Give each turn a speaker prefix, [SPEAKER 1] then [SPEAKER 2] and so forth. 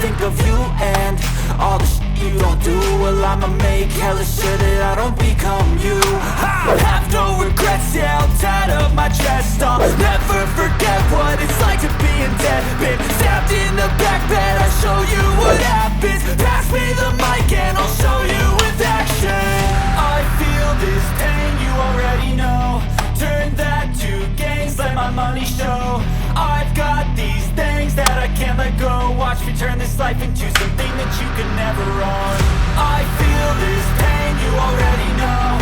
[SPEAKER 1] think of you and all the shit you don't do. Well, I'ma make hella sure that I don't become you. I have no regrets, yeah, I'll tie up my chest. I'll never forget what it's like to be in debt. Been stabbed in the back bed, I'll show you what happens. Pass me the mic and I'll show you with action. I feel this pain, you already know. Turn that to gains, let my money show. I've got these things that I can't let go. Watch me turn this life into something that you can never own. I feel this pain, you already know.